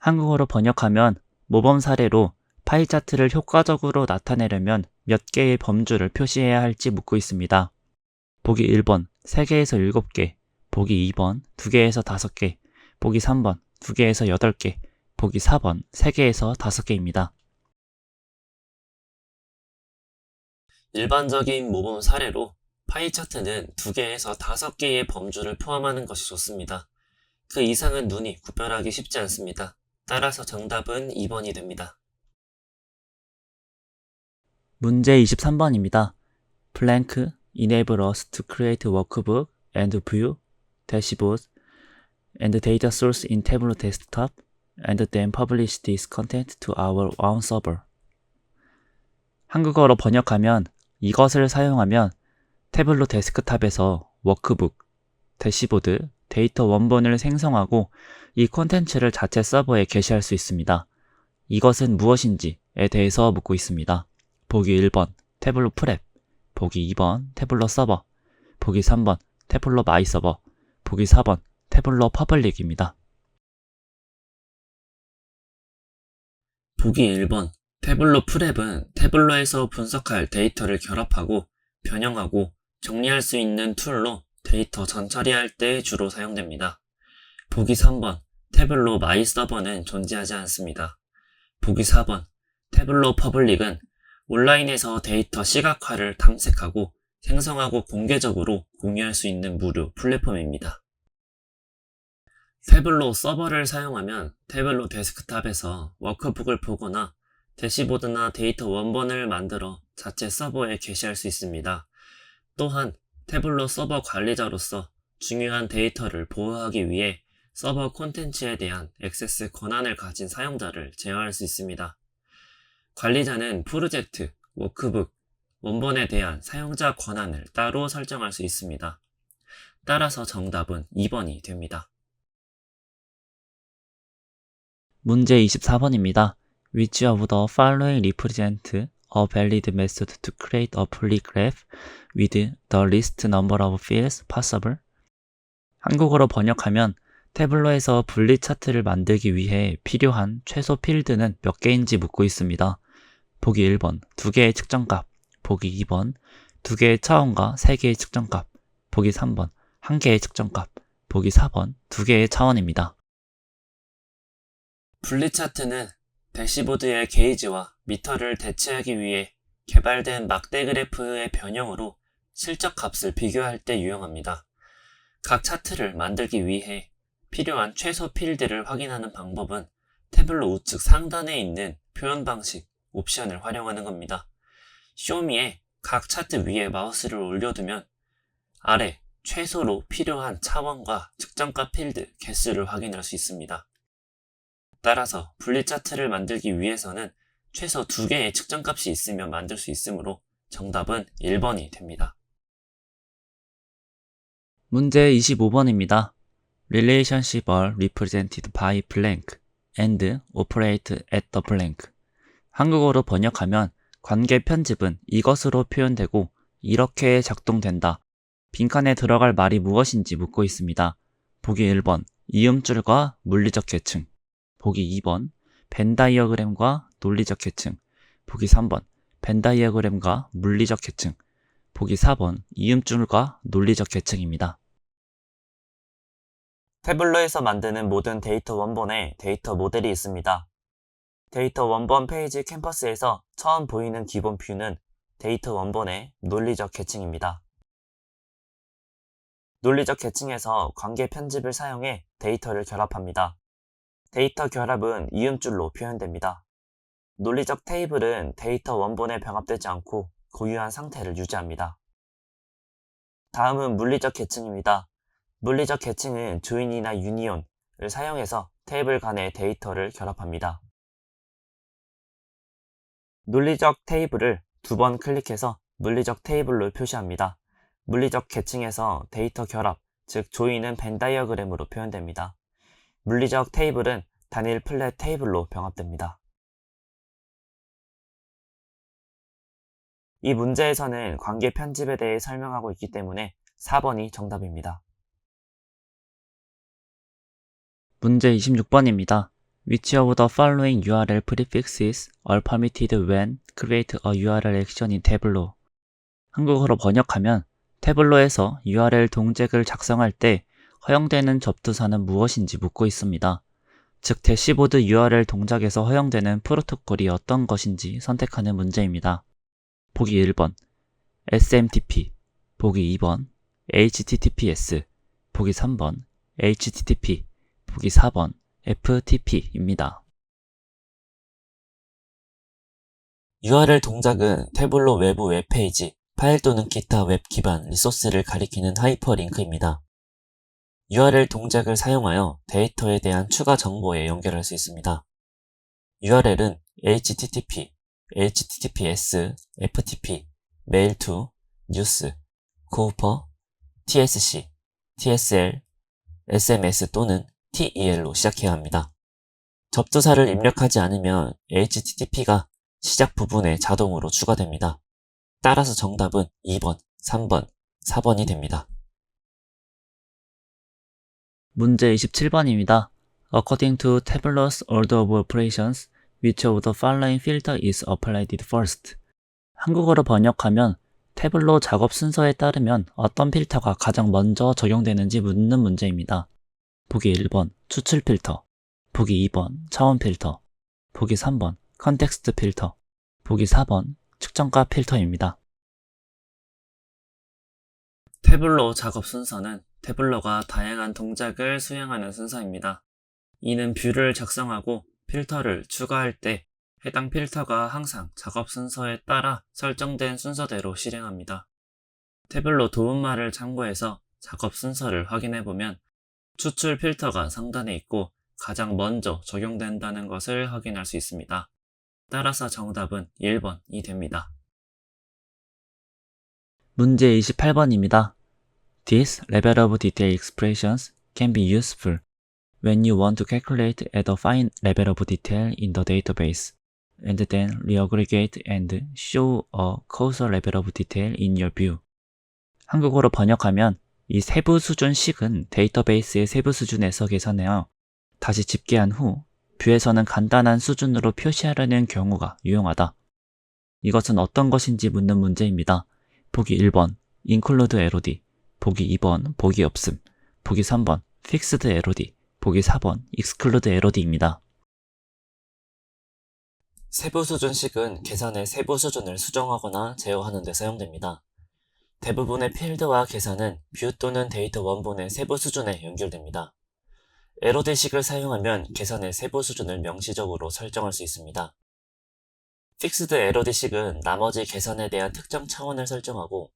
한국어로 번역하면 모범 사례로 파이 차트를 효과적으로 나타내려면 몇 개의 범주를 표시해야 할지 묻고 있습니다. 보기 1번 3개에서 7개, 보기 2번 2개에서 5개, 보기 3번 2개에서 8개, 보기 4번 3개에서 5개입니다. 일반적인 모범 사례로 파이 차트는 2개에서 5개의 범주를 포함하는 것이 좋습니다. 그 이상은 눈이 구별하기 쉽지 않습니다. 따라서 정답은 2번이 됩니다. 문제 23번입니다. Plank enable us to create workbook and view dashboard and data source in Tableau desktop and then publish this content to our own server. 한국어로 번역하면 이것을 사용하면 태블로 데스크탑에서 워크북, 대시보드, 데이터 원본을 생성하고 이 콘텐츠를 자체 서버에 게시할 수 있습니다. 이것은 무엇인지에 대해서 묻고 있습니다. 보기 1번 태블로 프랩, 보기 2번 태블로 서버, 보기 3번 태블로 마이 서버, 보기 4번 태블로 퍼블릭입니다. 보기 1번 태블로 프랩은 태블로에서 분석할 데이터를 결합하고 변형하고 정리할 수 있는 툴로 데이터 전처리할 때 주로 사용됩니다. 보기 3번 태블로 마이 서버는 존재하지 않습니다. 보기 4번 태블로 퍼블릭은 온라인에서 데이터 시각화를 탐색하고 생성하고 공개적으로 공유할 수 있는 무료 플랫폼입니다. 태블로 서버를 사용하면 태블로 데스크탑에서 워크북을 보거나 대시보드나 데이터 원본을 만들어 자체 서버에 게시할 수 있습니다. 또한 태블로 서버 관리자로서 중요한 데이터를 보호하기 위해 서버 콘텐츠에 대한 액세스 권한을 가진 사용자를 제어할 수 있습니다. 관리자는 프로젝트, 워크북, 원본에 대한 사용자 권한을 따로 설정할 수 있습니다. 따라서 정답은 2번이 됩니다. 문제 24번입니다. Which of the following represent a valid method to create a polygraph with the least number of fields possible? 한국어로 번역하면 태블로에서 분리 차트를 만들기 위해 필요한 최소 필드는 몇 개인지 묻고 있습니다. 보기 1번 2개의 측정값, 보기 2번 2개의 차원과 3개의 측정값, 보기 3번 1개의 측정값, 보기 4번 2개의 차원입니다. 분리 차트는 대시보드의 게이지와 미터를 대체하기 위해 개발된 막대 그래프의 변형으로 실적 값을 비교할 때 유용합니다. 각 차트를 만들기 위해 필요한 최소 필드를 확인하는 방법은 태블로 우측 상단에 있는 표현 방식 옵션을 활용하는 겁니다. 쇼미에 각 차트 위에 마우스를 올려두면 아래 최소로 필요한 차원과 측정값 필드 개수를 확인할 수 있습니다. 따라서 분리 차트를 만들기 위해서는 최소 2개의 측정값이 있으면 만들 수 있으므로 정답은 1번이 됩니다. 문제 25번입니다. Relationship are represented by blank and operate at the blank. 한국어로 번역하면 관계 편집은 이것으로 표현되고 이렇게 작동된다. 빈칸에 들어갈 말이 무엇인지 묻고 있습니다. 보기 1번 이음줄과 물리적 계층, 보기 2번 벤 다이어그램과 논리적 계층, 보기 3번 벤 다이어그램과 물리적 계층, 보기 4번 이음줄과 논리적 계층입니다. 태블로에서 만드는 모든 데이터 원본에 데이터 모델이 있습니다. 데이터 원본 페이지 캠퍼스에서 처음 보이는 기본 뷰는 데이터 원본의 논리적 계층입니다. 논리적 계층에서 관계 편집을 사용해 데이터를 결합합니다. 데이터 결합은 이음줄로 표현됩니다. 논리적 테이블은 데이터 원본에 병합되지 않고 고유한 상태를 유지합니다. 다음은 물리적 계층입니다. 물리적 계층은 조인이나 유니온을 사용해서 테이블 간의 데이터를 결합합니다. 논리적 테이블을 2번 클릭해서 물리적 테이블로 표시합니다. 물리적 계층에서 데이터 결합, 즉 조인은 벤 다이어그램으로 표현됩니다. 물리적 테이블은 단일 플랫 테이블로 병합됩니다. 이 문제에서는 관계 편집에 대해 설명하고 있기 때문에 4번이 정답입니다. 문제 26번입니다. Which of the following URL prefixes are permitted when create a URL action in Tableau? 한국어로 번역하면 태블로에서 URL 동작을 작성할 때 허용되는 접두사는 무엇인지 묻고 있습니다. 즉 대시보드 URL 동작에서 허용되는 프로토콜이 어떤 것인지 선택하는 문제입니다. 보기 1번 SMTP, 보기 2번 HTTPS, 보기 3번 HTTP, 보기 4번 FTP입니다. URL 동작은 태블로 외부 웹페이지, 파일 또는 기타 웹 기반 리소스를 가리키는 하이퍼링크입니다. URL 동작을 사용하여 데이터에 대한 추가 정보에 연결할 수 있습니다. URL은 HTTP, HTTPS, FTP, 메일 투, 뉴스, 코우퍼, TSC, TSL, SMS 또는 TEL로 시작해야 합니다. 접두사를 입력하지 않으면 HTTP가 시작 부분에 자동으로 추가됩니다. 따라서 정답은 2번, 3번, 4번이 됩니다. 문제 27번입니다. According to Tableau's order of operations, which of the following filter is applied first? 한국어로 번역하면 태블로 작업 순서에 따르면 어떤 필터가 가장 먼저 적용되는지 묻는 문제입니다. 보기 1번 추출 필터, 보기 2번 차원 필터, 보기 3번 컨텍스트 필터, 보기 4번 측정값 필터입니다. 태블로 작업 순서는 태블로가 다양한 동작을 수행하는 순서입니다. 이는 뷰를 작성하고 필터를 추가할 때 해당 필터가 항상 작업 순서에 따라 설정된 순서대로 실행합니다. 태블로 도움말을 참고해서 작업 순서를 확인해보면 추출 필터가 상단에 있고 가장 먼저 적용된다는 것을 확인할 수 있습니다. 따라서 정답은 1번이 됩니다. 문제 28번입니다. This level of detail expressions can be useful when you want to calculate at a fine level of detail in the database, and then reaggregate and show a coarser level of detail in your view. 한국어로 번역하면 이 세부 수준식은 데이터베이스의 세부 수준에서 계산하여 다시 집계한 후 뷰에서는 간단한 수준으로 표시하려는 경우가 유용하다. 이것은 어떤 것인지 묻는 문제입니다. 보기 1번 include LOD, 보기 2번 보기 없음, 보기 3번 fixed LOD, 보기 4번 exclude LOD입니다. 세부 수준식은 계산의 세부 수준을 수정하거나 제어하는 데 사용됩니다. 대부분의 필드와 계산은 뷰 또는 데이터 원본의 세부 수준에 연결됩니다. LOD식을 사용하면 계산의 세부 수준을 명시적으로 설정할 수 있습니다. Fixed LOD식은 나머지 계산에 대한 특정 차원을 설정하고,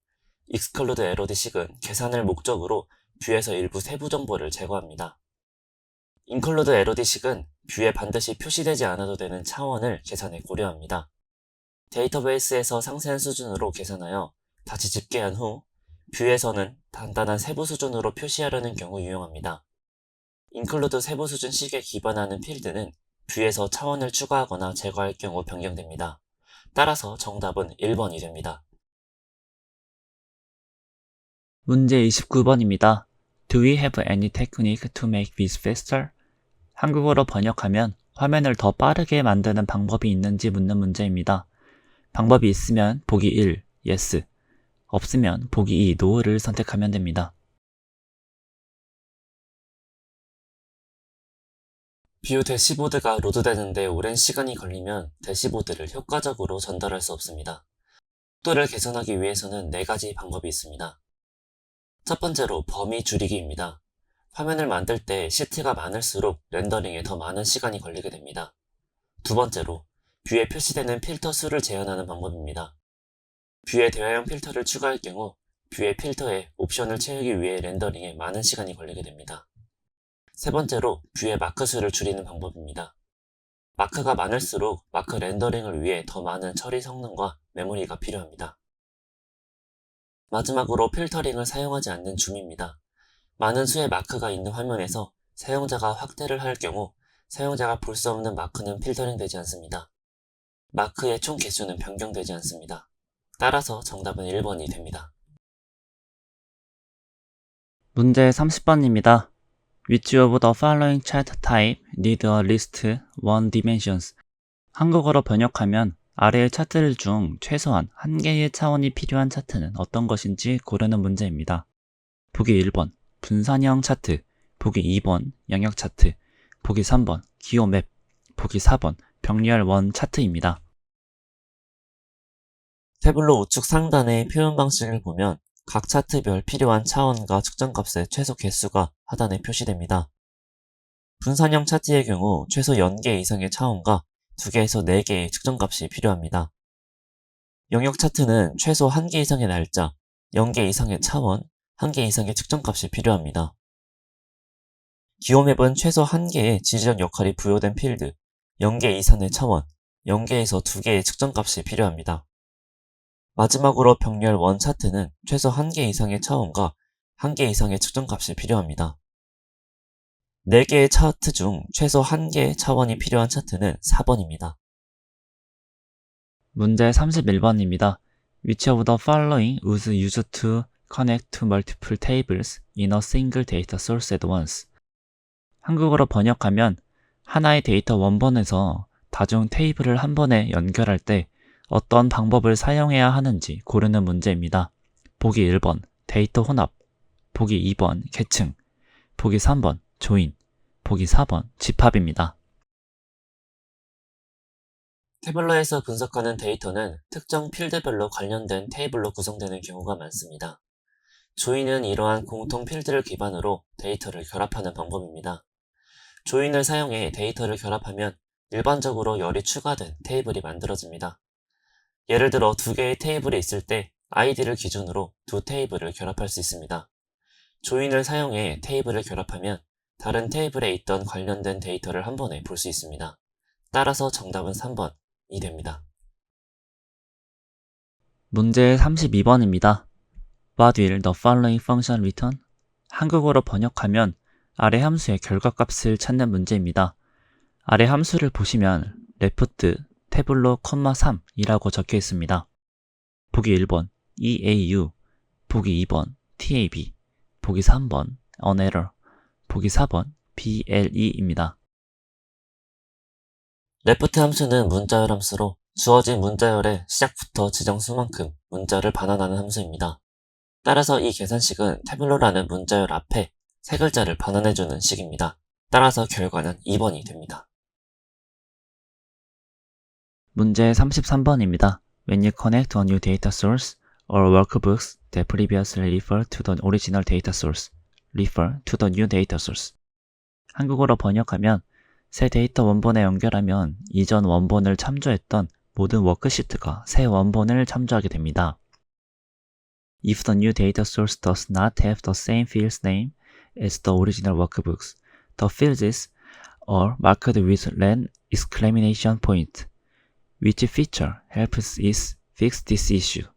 Exclude LOD식은 계산을 목적으로 뷰에서 일부 세부 정보를 제거합니다. Include LOD식은 뷰에 반드시 표시되지 않아도 되는 차원을 계산에 고려합니다. 데이터베이스에서 상세한 수준으로 계산하여 다시 집계한 후 뷰에서는 간단한 세부 수준으로 표시하려는 경우 유용합니다. include 세부 수준식에 기반하는 필드는 뷰에서 차원을 추가하거나 제거할 경우 변경됩니다. 따라서 정답은 1번이 됩니다. 문제 29번입니다. Do we have any technique to make this faster? 한국어로 번역하면 화면을 더 빠르게 만드는 방법이 있는지 묻는 문제입니다. 방법이 있으면 보기 1, yes, 없으면 보기 2, no를 선택하면 됩니다. 뷰 대시보드가 로드되는데 오랜 시간이 걸리면 대시보드를 효과적으로 전달할 수 없습니다. 속도를 개선하기 위해서는 4가지 방법이 있습니다. 첫 번째로 범위 줄이기입니다. 화면을 만들 때 시트가 많을수록 렌더링에 더 많은 시간이 걸리게 됩니다. 두 번째로 뷰에 표시되는 필터 수를 제한하는 방법입니다. 뷰에 대화형 필터를 추가할 경우 뷰의 필터에 옵션을 채우기 위해 렌더링에 많은 시간이 걸리게 됩니다. 세 번째로 뷰의 마크 수를 줄이는 방법입니다. 마크가 많을수록 마크 렌더링을 위해 더 많은 처리 성능과 메모리가 필요합니다. 마지막으로 필터링을 사용하지 않는 줌입니다. 많은 수의 마크가 있는 화면에서 사용자가 확대를 할 경우 사용자가 볼 수 없는 마크는 필터링 되지 않습니다. 마크의 총 개수는 변경되지 않습니다. 따라서 정답은 1번이 됩니다. 문제 30번입니다. Which of the following chart type need a list one dimensions? 한국어로 번역하면 아래의 차트들 중 최소한 한 개의 차원이 필요한 차트는 어떤 것인지 고르는 문제입니다. 보기 1번 분산형 차트, 보기 2번 영역 차트, 보기 3번 기호 맵, 보기 4번 병렬 원 차트입니다. 태블로 우측 상단의 표현 방식을 보면 각 차트별 필요한 차원과 측정값의 최소 개수가 하단에 표시됩니다. 분산형 차트의 경우 최소 연계 이상의 차원과 2개에서 4개의 측정값이 필요합니다. 영역 차트는 최소 1개 이상의 날짜, 0개 이상의 차원, 1개 이상의 측정값이 필요합니다. 기호맵은 최소 1개의 지지적 역할이 부여된 필드, 0개 이상의 차원, 0개에서 2개의 측정값이 필요합니다. 마지막으로 병렬 원 차트는 최소 1개 이상의 차원과 1개 이상의 측정값이 필요합니다. 4개의 차트 중 최소 1개의 차원이 필요한 차트는 4번입니다. 문제 31번입니다. Which of the following was used to connect to multiple tables in a single data source at once? 한국어로 번역하면 하나의 데이터 원본에서 다중 테이블을 한 번에 연결할 때 어떤 방법을 사용해야 하는지 고르는 문제입니다. 보기 1번 데이터 혼합, 보기 2번 계층, 보기 3번 조인, 보기 4번 집합입니다. 태블러에서 분석하는 데이터는 특정 필드별로 관련된 테이블로 구성되는 경우가 많습니다. 조인은 이러한 공통 필드를 기반으로 데이터를 결합하는 방법입니다. 조인을 사용해 데이터를 결합하면 일반적으로 열이 추가된 테이블이 만들어집니다. 예를 들어 2개의 테이블이 있을 때 아이디를 기준으로 2 테이블을 결합할 수 있습니다. 조인을 사용해 테이블을 결합하면 다른 테이블에 있던 관련된 데이터를 한 번에 볼 수 있습니다. 따라서 정답은 3번이 됩니다. 문제 32번입니다. What will the following function return? 한국어로 번역하면 아래 함수의 결과값을 찾는 문제입니다. 아래 함수를 보시면 left 태블로 3이라고 적혀 있습니다. 보기 1번 EAU, 보기 2번 TAB, 보기 3번 unerror, 보기 4번 BLE입니다. left 함수는 문자열 함수로 주어진 문자열의 시작부터 지정수만큼 문자를 반환하는 함수입니다. 따라서 이 계산식은 태블로라는 문자열 앞에 세 글자를 반환해주는 식입니다. 따라서 결과는 2번이 됩니다. 문제 33번입니다. When you connect a new data source or workbooks that previously refer to the original data source, refer to the new data source. 한국어로 번역하면 새 데이터 원본에 연결하면 이전 원본을 참조했던 모든 워크시트가 새 원본을 참조하게 됩니다. If the new data source does not have the same field's name as the original workbooks, the fields are marked with an exclamation point. Which feature helps us fix this issue?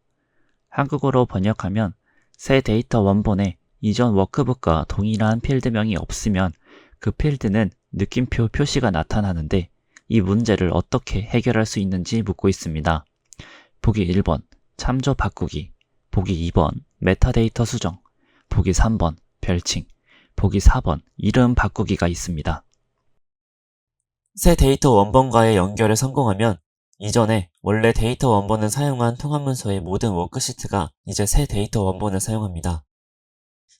한국어로 번역하면 새 데이터 원본에 이전 워크북과 동일한 필드명이 없으면 그 필드는 느낌표 표시가 나타나는데 이 문제를 어떻게 해결할 수 있는지 묻고 있습니다. 보기 1번 참조 바꾸기, 보기 2번 메타데이터 수정, 보기 3번 별칭, 보기 4번 이름 바꾸기가 있습니다. 새 데이터 원본과의 연결에 성공하면 이전에 원래 데이터 원본을 사용한 통합문서의 모든 워크시트가 이제 새 데이터 원본을 사용합니다.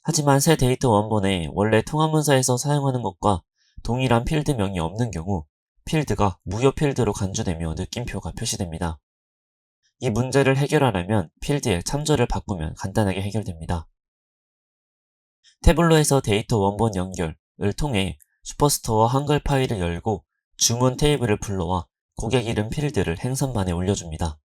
하지만 새 데이터 원본에 원래 통합문서에서 사용하는 것과 동일한 필드명이 없는 경우 필드가 무효 필드로 간주되며 느낌표가 표시됩니다. 이 문제를 해결하려면 필드의 참조를 바꾸면 간단하게 해결됩니다. 태블로에서 데이터 원본 연결을 통해 슈퍼스토어 한글 파일을 열고 주문 테이블을 불러와 고객 이름 필드를 행선반에 올려줍니다.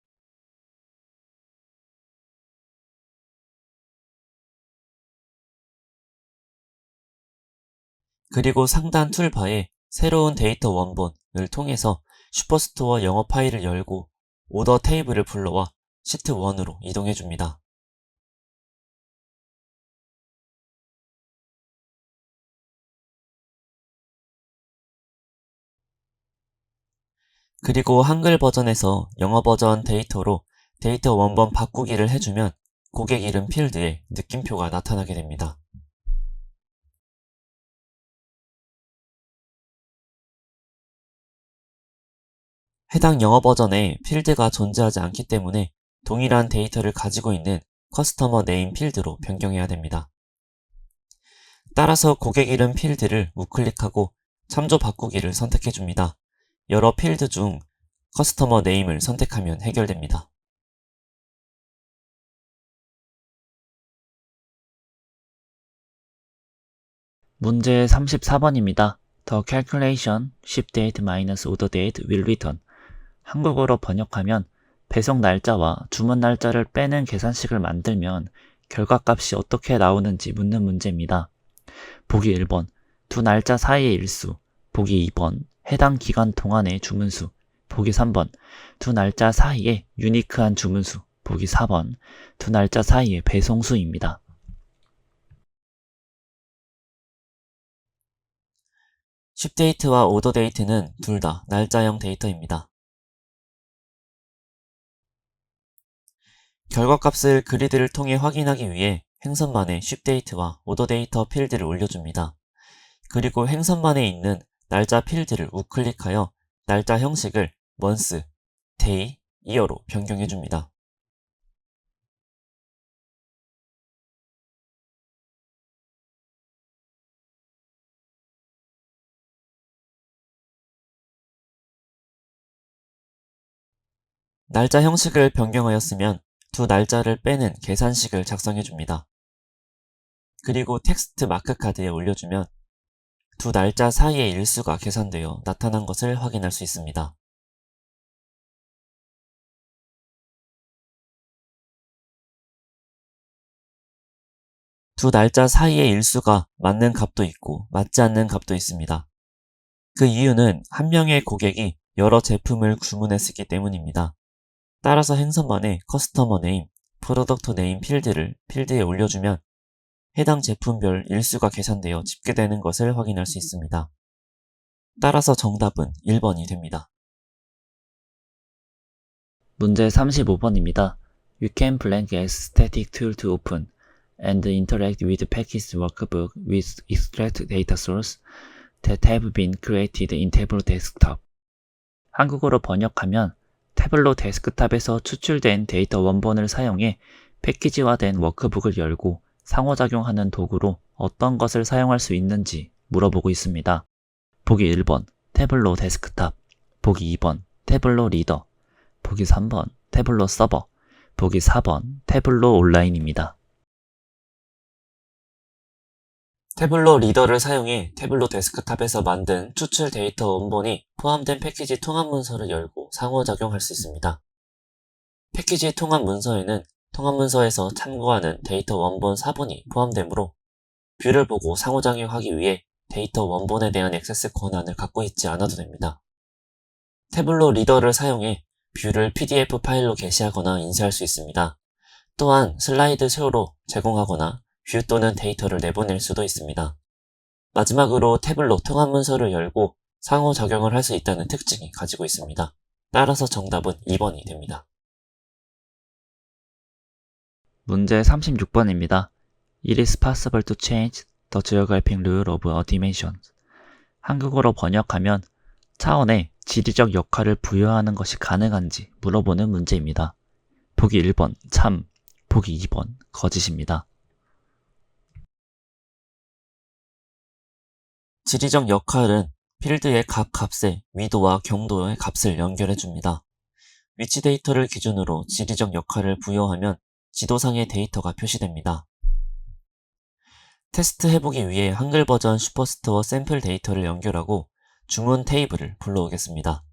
그리고 상단 툴바에 새로운 데이터 원본을 통해서 슈퍼스토어 영어 파일을 열고 오더 테이블을 불러와 시트 1으로 이동해줍니다. 그리고 한글 버전에서 영어 버전 데이터로 데이터 원본 바꾸기를 해주면 고객 이름 필드에 느낌표가 나타나게 됩니다. 해당 영어 버전에 필드가 존재하지 않기 때문에 동일한 데이터를 가지고 있는 커스터머 네임 필드로 변경해야 됩니다. 따라서 고객 이름 필드를 우클릭하고 참조 바꾸기를 선택해줍니다. 여러 필드 중 커스터머 네임을 선택하면 해결됩니다. 문제 34번입니다. The calculation ship date minus order date will return. 한국어로 번역하면 배송 날짜와 주문 날짜를 빼는 계산식을 만들면 결과값이 어떻게 나오는지 묻는 문제입니다. 보기 1번 두 날짜 사이의 일수, 보기 2번 해당 기간 동안의 주문수, 보기 3번 두 날짜 사이의 유니크한 주문수, 보기 4번 두 날짜 사이의 배송수입니다. 쉽데이트와 오더데이트는 둘 다 날짜형 데이터입니다. 결과값을 그리드를 통해 확인하기 위해 행선반에 쉽데이트와 오더데이터 필드를 올려줍니다. 그리고 행선반에 있는 날짜 필드를 우클릭하여 날짜 형식을 month, day, year로 변경해줍니다. 날짜 형식을 변경하였으면 두 날짜를 빼는 계산식을 작성해줍니다. 그리고 텍스트 마크 카드에 올려주면 두 날짜 사이의 일수가 계산되어 나타난 것을 확인할 수 있습니다. 두 날짜 사이의 일수가 맞는 값도 있고 맞지 않는 값도 있습니다. 그 이유는 한 명의 고객이 여러 제품을 주문했기 때문입니다. 따라서 행선반에 커스터머 네임, 프로덕트 네임 필드를 필드에 올려주면 해당 제품별 일수가 계산되어 집계되는 것을 확인할 수 있습니다. 따라서 정답은 1번이 됩니다. 문제 35번입니다. You can blank as static tool to open and interact with packaged workbook with extract data source that have been created in Tableau Desktop. 한국어로 번역하면 태블로 데스크탑에서 추출된 데이터 원본을 사용해 패키지화된 워크북을 열고 상호작용하는 도구로 어떤 것을 사용할 수 있는지 물어보고 있습니다. 보기 1번 태블로 데스크탑, 보기 2번 태블로 리더, 보기 3번 태블로 서버, 보기 4번 태블로 온라인입니다. 태블로 리더를 사용해 태블로 데스크탑에서 만든 추출 데이터 원본이 포함된 패키지 통합 문서를 열고 상호작용할 수 있습니다. 패키지 통합 문서에는 통합 문서에서 참고하는 데이터 원본 사본이 포함되므로 뷰를 보고 상호작용하기 위해 데이터 원본에 대한 액세스 권한을 갖고 있지 않아도 됩니다. 태블로 리더를 사용해 뷰를 PDF 파일로 게시하거나 인쇄할 수 있습니다. 또한 슬라이드 쇼로 제공하거나 뷰 또는 데이터를 내보낼 수도 있습니다. 마지막으로 태블로 통합 문서를 열고 상호작용을 할 수 있다는 특징이 가지고 있습니다. 따라서 정답은 2번이 됩니다. 문제 36번입니다. It is possible to change the geographic rule of a dimension. 한국어로 번역하면 차원의 지리적 역할을 부여하는 것이 가능한지 물어보는 문제입니다. 보기 1번 참, 보기 2번 거짓입니다. 지리적 역할은 필드의 각 값의 위도와 경도의 값을 연결해줍니다. 위치 데이터를 기준으로 지리적 역할을 부여하면 지도상의 데이터가 표시됩니다. 테스트 해보기 위해 한글 버전 슈퍼스토어 샘플 데이터를 연결하고 주문 테이블을 불러오겠습니다.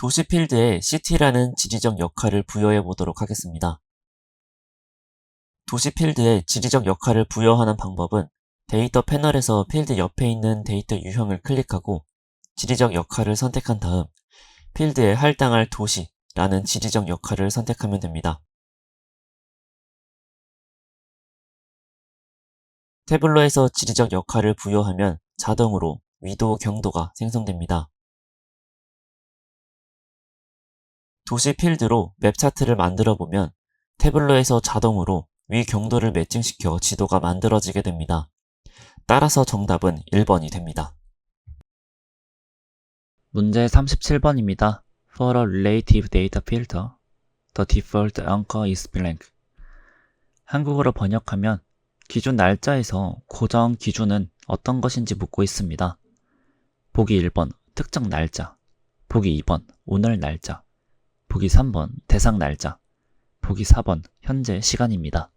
도시 필드에 city라는 지리적 역할을 부여해 보도록 하겠습니다. 도시 필드에 지리적 역할을 부여하는 방법은 데이터 패널에서 필드 옆에 있는 데이터 유형을 클릭하고 지리적 역할을 선택한 다음 필드에 할당할 도시라는 지리적 역할을 선택하면 됩니다. 태블로에서 지리적 역할을 부여하면 자동으로 위도 경도가 생성됩니다. 도시 필드로 맵 차트를 만들어 보면 태블로에서 자동으로 위 경도를 매칭시켜 지도가 만들어지게 됩니다. 따라서 정답은 1번이 됩니다. 문제 37번입니다. For a relative data filter, the default anchor is blank. 한국어로 번역하면 기준 날짜에서 고정 기준은 어떤 것인지 묻고 있습니다. 보기 1번 특정 날짜, 보기 2번 오늘 날짜, 보기 3번 대상 날짜, 보기 4번 현재 시간입니다.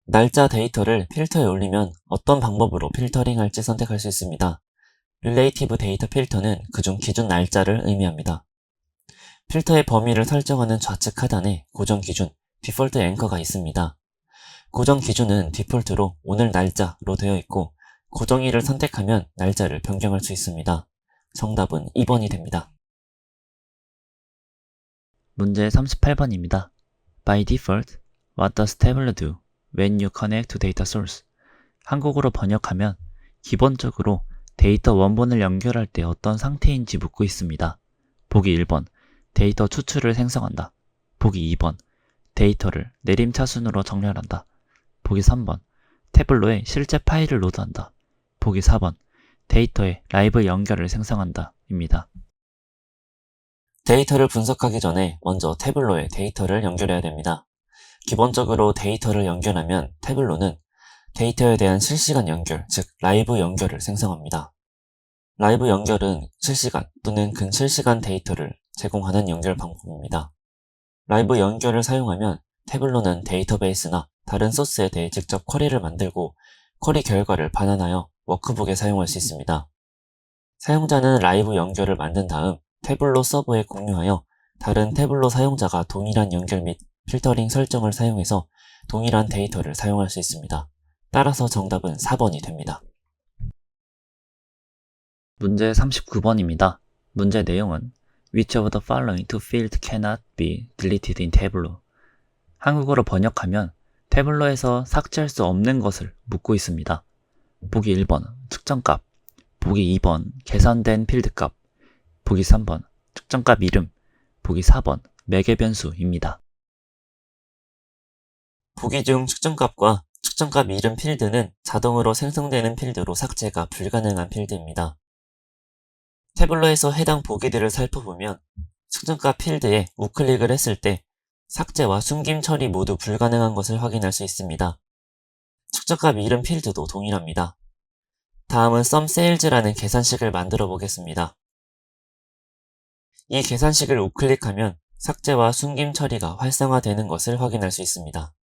날짜 데이터를 필터에 올리면 어떤 방법으로 필터링할지 선택할 수 있습니다. 릴레이티브 데이터 필터는 그중 기준 날짜를 의미합니다. 필터의 범위를 설정하는 좌측 하단에 고정 기준, 디폴트 앵커가 있습니다. 고정 기준은 디폴트로 오늘 날짜로 되어 있고 고정일을 선택하면 날짜를 변경할 수 있습니다. 정답은 2번이 됩니다. 문제 38번입니다. By default, what does Tableau do when you connect to data source? 한국어로 번역하면 기본적으로 데이터 원본을 연결할 때 어떤 상태인지 묻고 있습니다. 보기 1번 데이터 추출을 생성한다. 보기 2번 데이터를 내림차순으로 정렬한다. 보기 3번 태블로에 실제 파일을 로드한다. 보기 4번 데이터의 라이브 연결을 생성한다 입니다. 데이터를 분석하기 전에 먼저 태블로에 데이터를 연결해야 됩니다. 기본적으로 데이터를 연결하면 태블로는 데이터에 대한 실시간 연결, 즉 라이브 연결을 생성합니다. 라이브 연결은 실시간 또는 근실시간 데이터를 제공하는 연결 방법입니다. 라이브 연결을 사용하면 태블로는 데이터베이스나 다른 소스에 대해 직접 쿼리를 만들고 쿼리 결과를 반환하여 워크북에 사용할 수 있습니다. 사용자는 라이브 연결을 만든 다음 태블로 서버에 공유하여 다른 태블로 사용자가 동일한 연결 및 필터링 설정을 사용해서 동일한 데이터를 사용할 수 있습니다. 따라서 정답은 4번이 됩니다. 문제 39번입니다. 문제 내용은 Which of the following two fields cannot be deleted in Tableau? 한국어로 번역하면 태블러에서 삭제할 수 없는 것을 묻고 있습니다. 보기 1번 측정값, 보기 2번 계산된 필드값, 보기 3번 측정값 이름, 보기 4번 매개 변수입니다. 보기 중 측정값과 측정값 이름 필드는 자동으로 생성되는 필드로 삭제가 불가능한 필드입니다. 태블러에서 해당 보기들을 살펴보면 측정값 필드에 우클릭을 했을 때 삭제와 숨김 처리 모두 불가능한 것을 확인할 수 있습니다. 측정값 이름 필드도 동일합니다. 다음은 SumSales라는 계산식을 만들어 보겠습니다. 이 계산식을 우클릭하면 삭제와 숨김 처리가 활성화되는 것을 확인할 수 있습니다.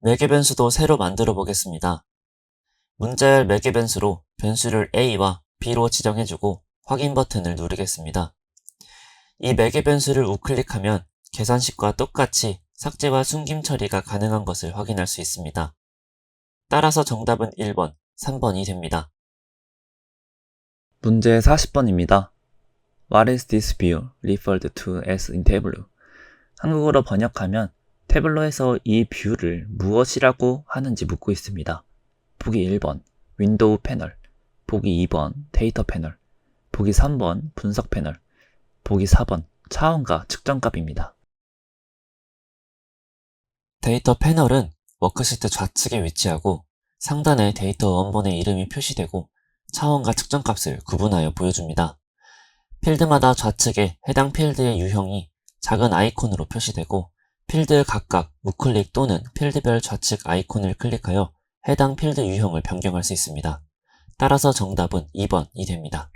매개 변수도 새로 만들어 보겠습니다. 문자열 매개 변수로 변수를 A와 B로 지정해주고 확인 버튼을 누르겠습니다. 이 매개 변수를 우클릭하면 계산식과 똑같이 삭제와 숨김 처리가 가능한 것을 확인할 수 있습니다. 따라서 정답은 1번, 3번이 됩니다. 문제 40번입니다. What is this view referred to as in tableau? 한국어로 번역하면 태블러에서 이 뷰를 무엇이라고 하는지 묻고 있습니다. 보기 1번 윈도우 패널, 보기 2번 데이터 패널, 보기 3번 분석 패널, 보기 4번 차원과 측정값입니다. 데이터 패널은 워크시트 좌측에 위치하고 상단에 데이터 원본의 이름이 표시되고 차원과 측정값을 구분하여 보여줍니다. 필드마다 좌측에 해당 필드의 유형이 작은 아이콘으로 표시되고 필드 각각 우클릭 또는 필드별 좌측 아이콘을 클릭하여 해당 필드 유형을 변경할 수 있습니다. 따라서 정답은 2번이 됩니다.